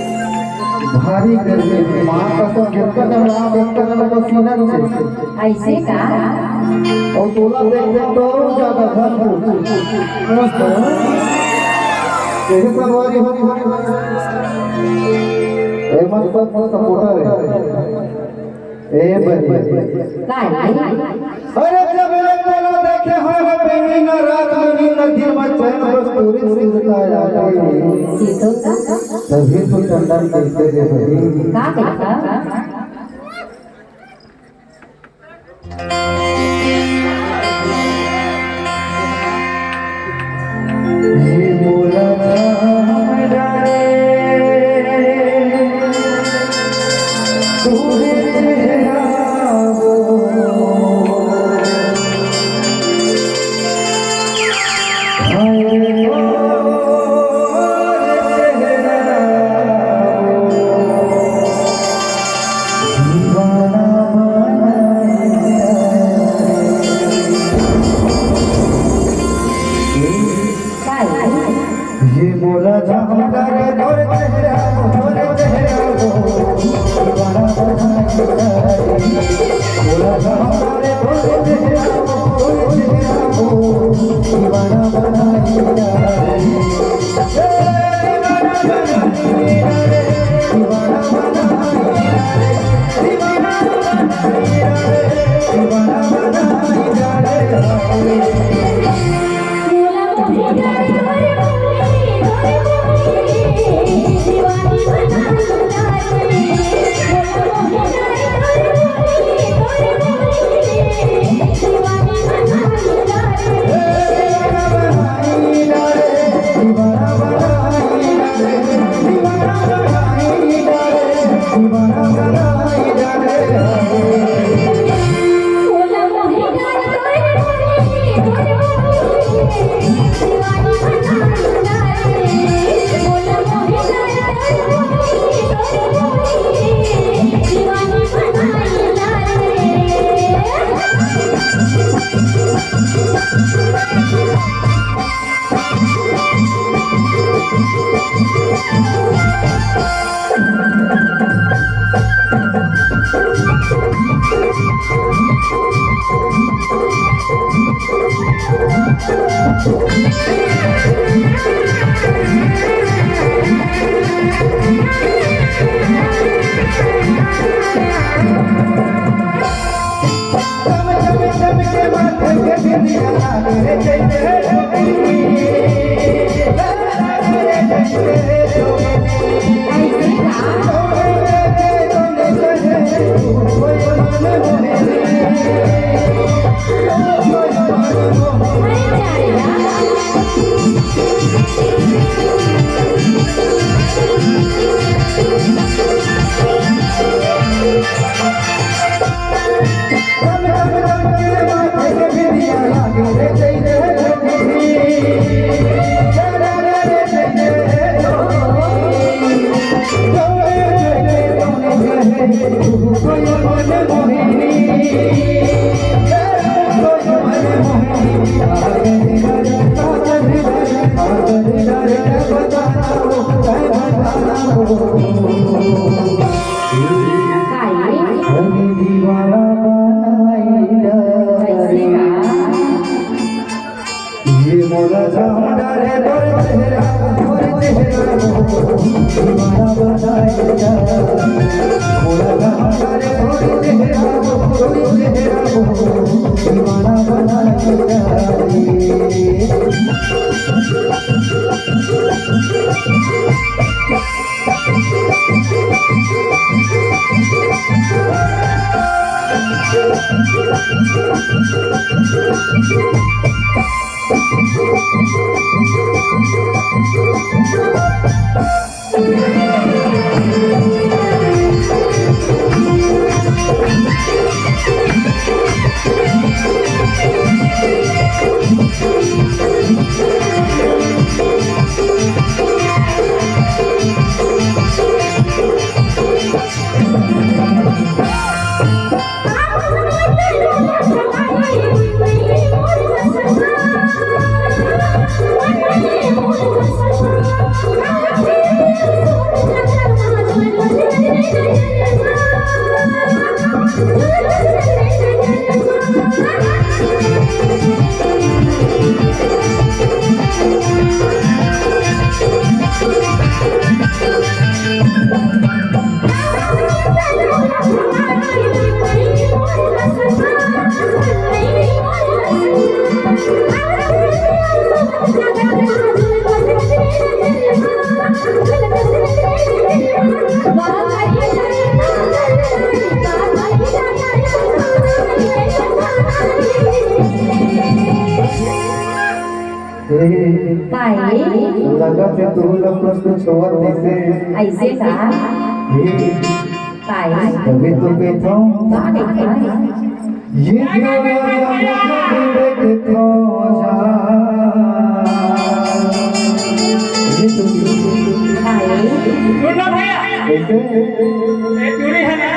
भारी गर्मी में मां का तो गिरता जब आप एक तरह का सीना नीचे ऐसे का और तोला देखते तो ज्यादा भरपूर यही सवारी होनी ए मत सपोर्टर है ए बड़ी अरे जब तोला देखे हो बेनी न रात में नदी में चैन बस पूरी सुरता आ गई सीतो का तभी तो चंदन कहते थे भाई का कहता ये बोला मेरा तूने चेहरा ये बोला जाऊंगा रे तोरे चेहरा दीवाना बोला जाऊंगा रे तोरे चेहरा दीवाना Thank you. गोरी चेहरा को दीवाना बना लगा से तू लोग कुछ छोड़ देते ऐसे का ताई कभी तो कहता हूँ ये चूड़ी है ना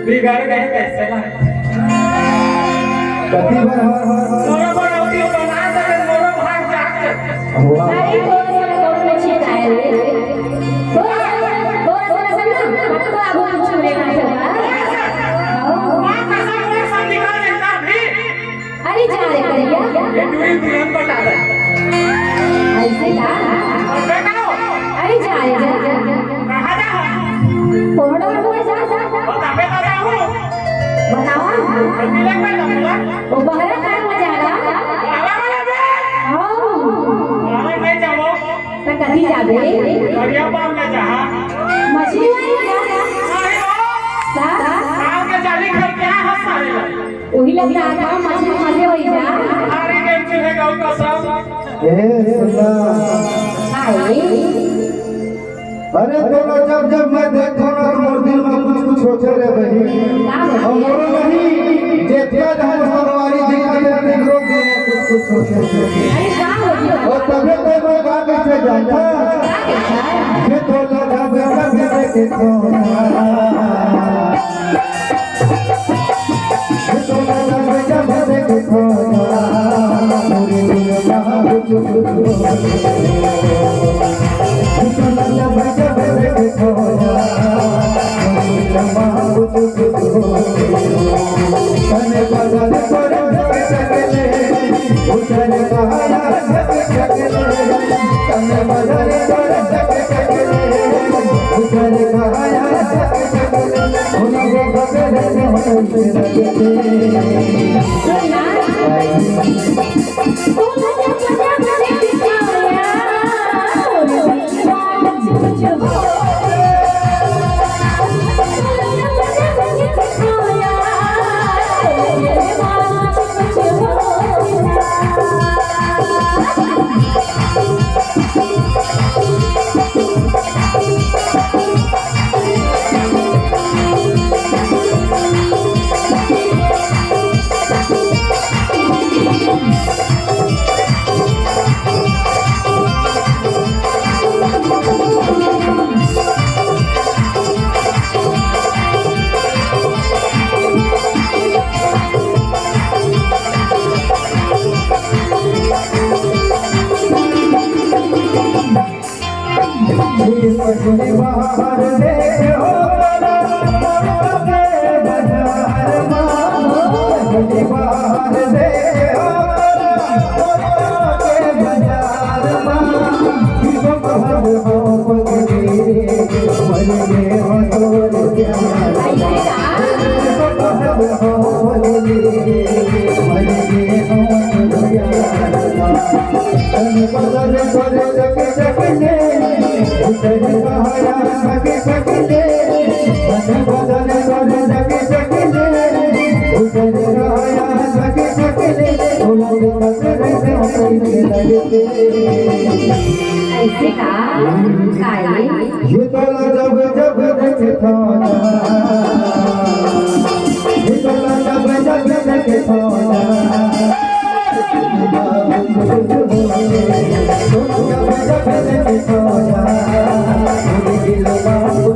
बिगाड़ गए कैसे कति बार मोरो बनौती बना दे मोरो भाग जाके अरे कोई में छीट आए रे थोड़ा समझ मत को आगो कुछ लेना है मां कसम से सब निकाल देता भी अरे जा रे करिया ये चूड़ी तुरंत बता दे ऐसे का बताओ अरे जा रे कहां जा फोड़ो में जा बता बता हूं बताओ मिलक में ना वो बहरा का मजाला आवा वाला बे हां अरे मैं जाओ तो कदी जाबे बढ़िया बात में जा मछली वाली जा अरे ओ गांव के जाली खाई क्या हंसारे वही लगता था मछली मजे होई जा अरे कैसे है गांव का सब ए सुना हाय अरे दोनों जब मैं देखो ना तो मोर दिल में कुछ होते रे बही और मोरो नहीं जेतिया जहां सवारी दिखा दे रोक दे कुछ होते अरे का हो गया और तबे तो मैं गा कैसे जाता ये तो लगा बेटा के देखो ये तो लगा बेटा के देखो पूरी दुनिया ऐसे का काली ये तोला जब जब देखे थाना ये तोला जब जब देखे थाना जब देखे थाना दिल बाबू